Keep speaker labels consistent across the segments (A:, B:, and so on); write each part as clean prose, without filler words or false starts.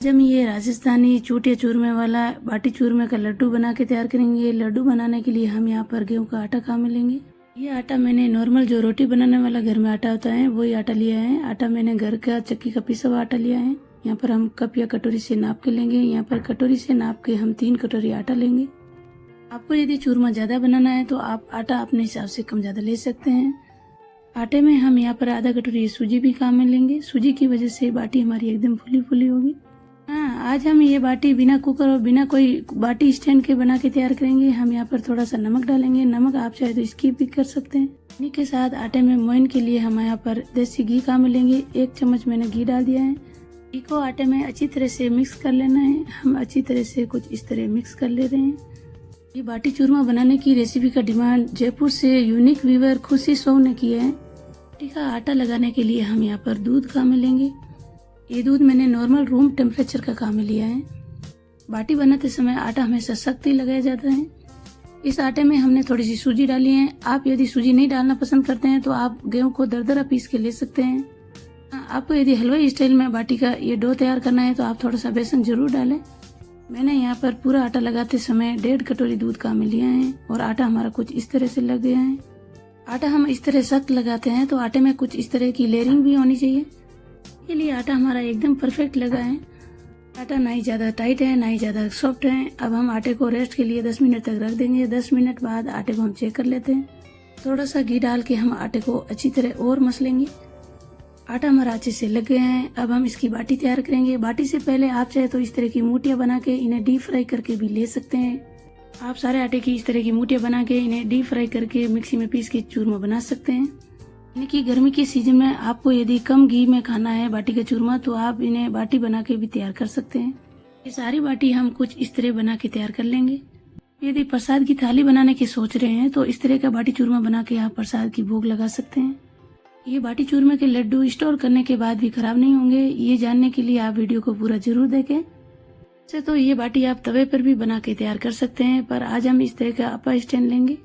A: आज हम ये राजस्थानी चूटिया चूरमे वाला बाटी चूरमे का लड्डू बना के तैयार करेंगे। लड्डू बनाने के लिए हम यहाँ पर गेहूं का आटा काम में लेंगे। ये आटा मैंने नॉर्मल जो रोटी बनाने वाला घर में आटा होता है वही आटा लिया है। आटा मैंने घर का चक्की का पिसा हुआ आटा लिया है। यहाँ पर हम कप या कटोरी से नाप के लेंगे। यहाँ पर कटोरी से नाप के हम 3 कटोरी आटा लेंगे। आपको यदि चूरमा ज्यादा बनाना है तो आप आटा अपने हिसाब से कम ज्यादा ले सकते हैं। आटे में हम यहाँ पर आधा कटोरी सूजी भी काम में लेंगे। सूजी की वजह से बाटी हमारी एकदम फुली फुली होगी। हाँ, आज हम ये बाटी बिना कुकर और बिना कोई बाटी स्टैंड के बना के तैयार करेंगे। हम यहाँ पर थोड़ा सा नमक डालेंगे। नमक आप चाहे तो स्किप भी कर सकते हैं। घी के साथ आटे में मोइन के लिए हम यहाँ पर देसी घी काम में लेंगे। 1 चम्मच मैंने घी डाल दिया है। घी को आटे में अच्छी तरह से मिक्स कर लेना है। हम अच्छी तरह से कुछ इस तरह मिक्स कर ले रहे हैं। ये बाटी चूरमा बनाने की रेसिपी का डिमांड जयपुर से यूनिक वीवर खुशी सोह ने किया है। बाटी का आटा लगाने के लिए हम यहाँ पर दूध काम में लेंगे। ये दूध मैंने नॉर्मल रूम टेम्परेचर का काम में लिया है। बाटी बनाते समय आटा हमेशा सख्त ही लगाया जाता है। इस आटे में हमने थोड़ी सी सूजी डाली है। आप यदि सूजी नहीं डालना पसंद करते हैं तो आप गेहूं को दरदरा पीस के ले सकते हैं। आपको यदि हलवाई स्टाइल में बाटी का ये डो तैयार करना है तो आप थोड़ा सा बेसन जरूर डालें। मैंने यहाँ पर पूरा आटा लगाते समय 1.5 कटोरी दूध काम में लिया है और आटा हमारा कुछ इस तरह से लग गया है। आटा हम इस तरह सख्त लगाते हैं तो आटे में कुछ इस तरह की लेयरिंग भी होनी चाहिए। के लिए आटा हमारा एकदम परफेक्ट लगा है। आटा ना ही ज्यादा टाइट है ना ही ज्यादा सॉफ्ट है। अब हम आटे को रेस्ट के लिए 10 मिनट तक रख देंगे। 10 मिनट बाद आटे को हम चेक कर लेते हैं। थोड़ा सा घी डाल के हम आटे को अच्छी तरह और मसलेंगे। आटा हमारा अच्छे से लग गया है। अब हम इसकी बाटी तैयार करेंगे। बाटी से पहले आप चाहे तो इस तरह की मूटियां बना के इन्हें डीप फ्राई करके भी ले सकते हैं। आप सारे आटे की इस तरह की मूटियां बना के इन्हें डीप फ्राई करके मिक्सी में पीस के चूरमा बना सकते हैं। यानी कि गर्मी के सीजन में आपको यदि कम घी में खाना है बाटी का चूरमा तो आप इन्हें बाटी बना के भी तैयार कर सकते हैं। ये सारी बाटी हम कुछ इस तरह बना के तैयार कर लेंगे। यदि प्रसाद की थाली बनाने की सोच रहे हैं तो इस तरह का बाटी चूरमा बना के आप प्रसाद की भोग लगा सकते हैं। ये बाटी चूरमे के लड्डू स्टोर करने के बाद भी खराब नहीं होंगे। ये जानने के लिए आप वीडियो को पूरा जरूर देखें। वैसे तो ये बाटी आप तवे पर भी बना के तैयार कर सकते हैं, पर आज हम इस तरह का अपा स्टैंड लेंगे।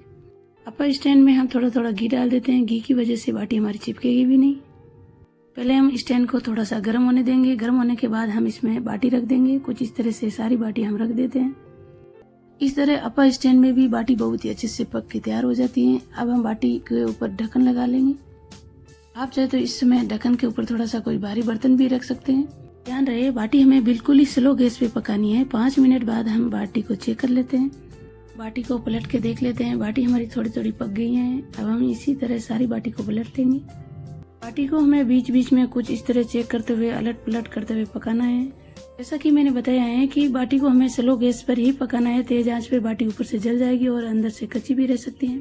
A: अपा स्टैंड में हम थोड़ा थोड़ा घी डाल देते हैं। घी की वजह से बाटी हमारी चिपकेगी भी नहीं। पहले हम स्टैंड को थोड़ा सा गर्म होने देंगे। गर्म होने के बाद हम इसमें बाटी रख देंगे। कुछ इस तरह से सारी बाटी हम रख देते हैं। इस तरह अपा स्टैंड में भी बाटी बहुत ही अच्छे से पक के तैयार हो जाती है। अब हम बाटी के ऊपर ढक्कन लगा लेंगे। आप चाहे तो इस समय ढक्कन के ऊपर थोड़ा सा कोई भारी बर्तन भी रख सकते हैं। ध्यान रहे बाटी हमें बिल्कुल ही स्लो गैस पे पकानी है। 5 मिनट बाद हम बाटी को चेक कर लेते हैं। बाटी को पलट के देख लेते हैं। बाटी हमारी थोड़ी थोड़ी पक गई है। अब हम इसी तरह सारी बाटी को पलट लेंगे। बाटी को हमें बीच बीच में कुछ इस तरह चेक करते हुए अलट पलट करते हुए पकाना है। जैसा कि मैंने बताया है कि बाटी को हमें स्लो गैस पर ही पकाना है। तेज आंच पे बाटी ऊपर से जल जाएगी और अंदर से कच्ची भी रह सकती है।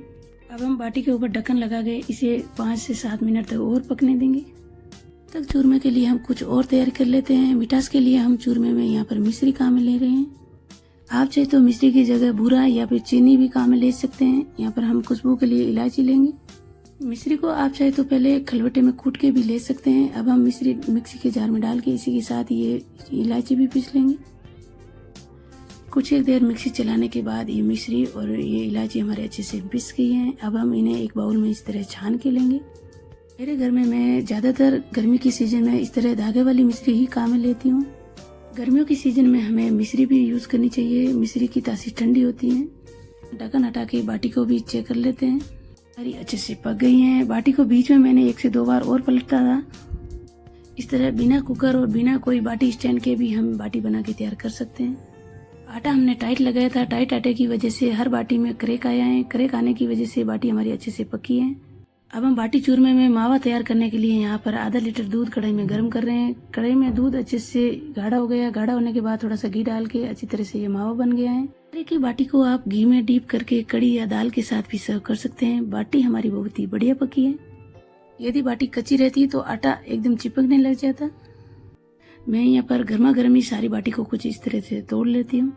A: अब हम बाटी के ऊपर ढक्कन लगा के इसे 5 से 7 मिनट तक और पकने देंगे। तक चूरमे के लिए हम कुछ और तैयार कर लेते हैं। मिठास के लिए हम चूरमे में यहाँ पर मिश्री काम में ले रहे हैं। आप चाहे तो मिश्री की जगह बूरा या फिर चीनी भी काम में ले सकते हैं। यहाँ पर हम खुशबू के लिए इलायची लेंगे। मिश्री को आप चाहे तो पहले खलबटे में कूट के भी ले सकते हैं। अब हम मिश्री मिक्सी के जार में डाल के इसी के साथ ये इलायची भी पीस लेंगे। कुछ एक देर मिक्सी चलाने के बाद ये मिश्री और ये इलायची हमारे अच्छे से पिस गई हैं। अब हम इन्हें एक बाउल में इस तरह छान के लेंगे। मेरे घर में मैं ज्यादातर गर्मी के सीजन में इस तरह धागे वाली मिश्री ही काम में लेती हूँ। गर्मियों के सीजन में हमें मिश्री भी यूज करनी चाहिए। मिश्री की तासीर ठंडी होती है। ढक्कन हटा के बाटी को भी चेक कर लेते हैं। सारी अच्छे से पक गई हैं। बाटी को बीच में मैंने 1 से 2 बार और पलटा था। इस तरह बिना कुकर और बिना कोई बाटी स्टैंड के भी हम बाटी बना के तैयार कर सकते हैं। आटा हमने टाइट लगाया था। टाइट आटे की वजह से हर बाटी में क्रैक आया है। क्रैक आने की वजह से बाटी हमारी अच्छे से पकी है। अब हम बाटी चूरमे में मावा तैयार करने के लिए यहाँ पर आधा लीटर दूध कढ़ाई में गर्म कर रहे हैं। कढ़ाई में दूध अच्छे से गाढ़ा हो गया। गाढ़ा होने के बाद थोड़ा सा घी डाल के अच्छी तरह से ये मावा बन गया है। की बाटी को आप घी में डीप करके कड़ी या दाल के साथ भी सर्व कर सकते हैं। बाटी हमारी बहुत ही बढ़िया पकी है। यदि बाटी कच्ची रहती तो आटा एकदम चिपकने लग जाता। मैं यहाँ पर गर्मा गर्म ही सारी बाटी को कुछ इस तरह से तोड़ लेती हूँ।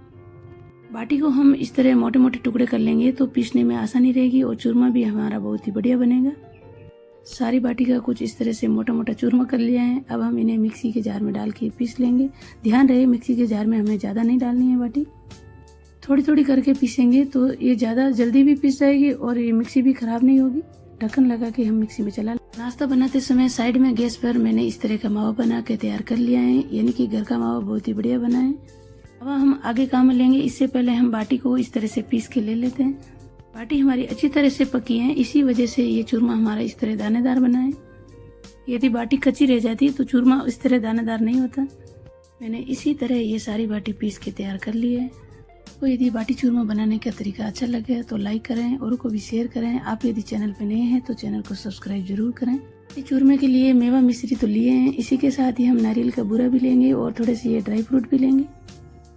A: बाटी को हम इस तरह मोटे मोटे टुकड़े कर लेंगे तो पीसने में आसानी रहेगी और चूरमा भी हमारा बहुत ही बढ़िया बनेगा। सारी बाटी का कुछ इस तरह से मोटा मोटा चूरमा कर लिया है। अब हम इन्हें मिक्सी के जार में डाल के पीस लेंगे। ध्यान रहे मिक्सी के जार में हमें ज्यादा नहीं डालनी है बाटी। थोड़ी थोड़ी करके पीसेंगे तो ये ज्यादा जल्दी भी पीस जाएगी और ये मिक्सी भी खराब नहीं होगी। ढक्कन लगा के हम मिक्सी में चला। नाश्ता बनाते समय साइड में गैस पर मैंने इस तरह का मावा बना के तैयार कर लिया है, यानी कि घर का मावा बहुत ही बढ़िया बना है। अब हम आगे काम में लेंगे। इससे पहले हम बाटी को इस तरह से पीस के ले लेते हैं। बाटी हमारी अच्छी तरह से पकी है, इसी वजह से ये चूरमा हमारा इस तरह दानेदार बना है। यदि बाटी कच्ची रह जाती तो चूरमा इस तरह दानेदार नहीं होता। मैंने इसी तरह ये सारी बाटी पीस के तैयार कर ली है। तो यदि बाटी चूरमा बनाने का तरीका अच्छा लगे तो लाइक करें और को भी शेयर करें। आप यदि चैनल पे नए हैं तो चैनल को सब्सक्राइब जरूर करें। चूरमे के लिए मेवा मिश्री तो लिए हैं, इसी के साथ ही हम नारियल का बूरा भी लेंगे और थोड़े से ये ड्राई फ्रूट भी लेंगे।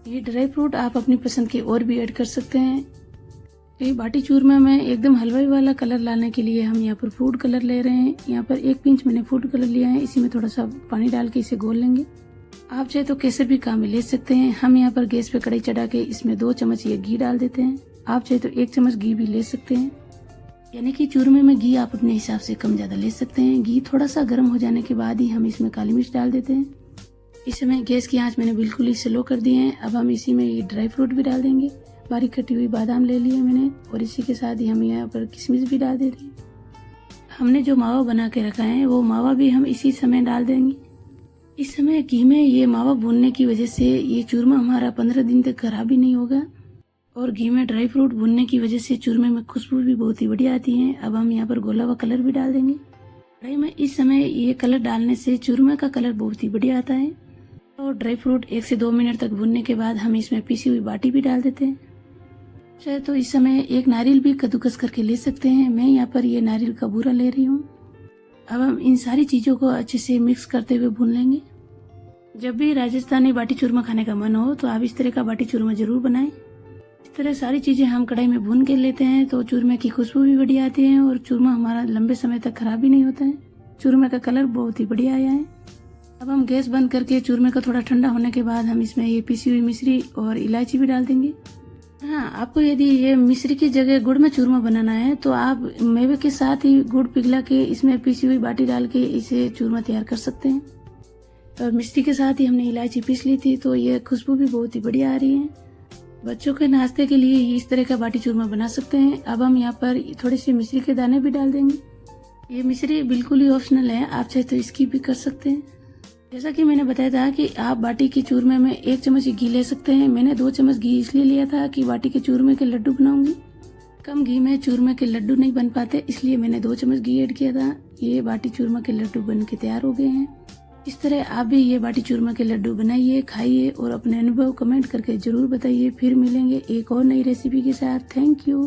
A: ये ड्राई फ्रूट आप अपनी पसंद के और भी ऐड कर सकते हैं। ये बाटी चूरमा में एकदम हलवाई वाला कलर लाने के लिए हम यहाँ पर फूड कलर ले रहे हैं। यहाँ पर 1 पिंच मैंने फूड कलर लिया है, इसी में थोड़ा सा पानी डाल के इसे घोल लेंगे। आप चाहे तो केसर भी काम में ले सकते हैं। हम यहाँ पर गैस पे कढ़ाई चढ़ा के इसमें 2 चम्मच ये घी डाल देते हैं। आप चाहे तो 1 चम्मच घी भी ले सकते हैं, यानी कि चूरमे में घी आप अपने हिसाब से कम ज्यादा ले सकते हैं। घी थोड़ा सा गर्म हो जाने के बाद ही हम इसमें काली मिर्च डाल देते हैं। इस समय गैस की आंच मैंने बिल्कुल ही स्लो कर दी है। अब हम इसी में ये ड्राई फ्रूट भी डाल देंगे। बारीक कटी हुई बादाम ले ली है मैंने और इसी के साथ ही हम यहाँ पर किशमिश भी डाल देते हैं। हमने जो मावा बना के रखा है वो मावा भी हम इसी समय डाल देंगे। इस समय घी में ये मावा भूनने की वजह से ये चूरमा हमारा 15 दिन तक खराब भी नहीं होगा और घी में ड्राई फ्रूट भूनने की वजह से चूरमे में खुशबू भी बहुत ही बढ़िया आती है। अब हम यहाँ पर गोला हुआ कलर भी डाल देंगे कढ़ाई में। इस समय ये कलर डालने से चूरमा का कलर बहुत ही बढ़िया आता है। और ड्राई फ्रूट 1 से 2 मिनट तक भूनने के बाद हम इसमें पीसी हुई बाटी भी डाल देते हैं। चाहे तो इस समय 1 नारियल भी कद्दूकस करके ले सकते हैं। मैं यहाँ पर ये नारियल का बूरा ले रही हूँ। अब हम इन सारी चीजों को अच्छे से मिक्स करते हुए भून लेंगे। जब भी राजस्थानी बाटी चूरमा खाने का मन हो तो आप इस तरह का बाटी चूरमा जरूर बनाएं। इस तरह सारी चीजें हम कढ़ाई में भून के लेते हैं तो चूरमे की खुशबू भी बढ़िया आती है और चूरमा हमारा लंबे समय तक खराब भी नहीं होता है। चूरमे का कलर बहुत ही बढ़िया आया है। अब हम गैस बंद करके चूरमे का थोड़ा ठंडा होने के बाद हम इसमें ये पीसी हुई मिश्री और इलायची भी डाल देंगे। हाँ, आपको यदि ये मिश्री की जगह गुड़ में चूरमा बनाना है तो आप मेवे के साथ ही गुड़ पिघला के इसमें पीसी हुई बाटी डाल के इसे चूरमा तैयार कर सकते हैं। और मिश्री के साथ ही हमने इलायची पीस ली थी तो ये खुशबू भी बहुत ही बढ़िया आ रही है। बच्चों के नाश्ते के लिए इस तरह का बाटी चूरमा बना सकते हैं। अब हम यहाँ पर थोड़ी सी मिश्री के दाने भी डाल देंगे। ये मिश्री बिल्कुल ही ऑप्शनल है, आप चाहे तो स्किप भी कर सकते हैं। जैसा कि मैंने बताया था कि आप बाटी के चूरमे में 1 चम्मच घी ले सकते हैं। मैंने 2 चम्मच घी इसलिए लिया था कि बाटी के चूरमे के लड्डू बनाऊंगी। कम घी में चूरमे के लड्डू नहीं बन पाते, इसलिए मैंने 2 चम्मच घी ऐड किया था। ये बाटी चूरमा के लड्डू बन के तैयार हो गए हैं। इस तरह आप भी ये बाटी चूरमा के लड्डू बनाइए, खाइए और अपने अनुभव कमेंट करके जरूर बताइए। फिर मिलेंगे एक और नई रेसिपी के साथ। Thank you.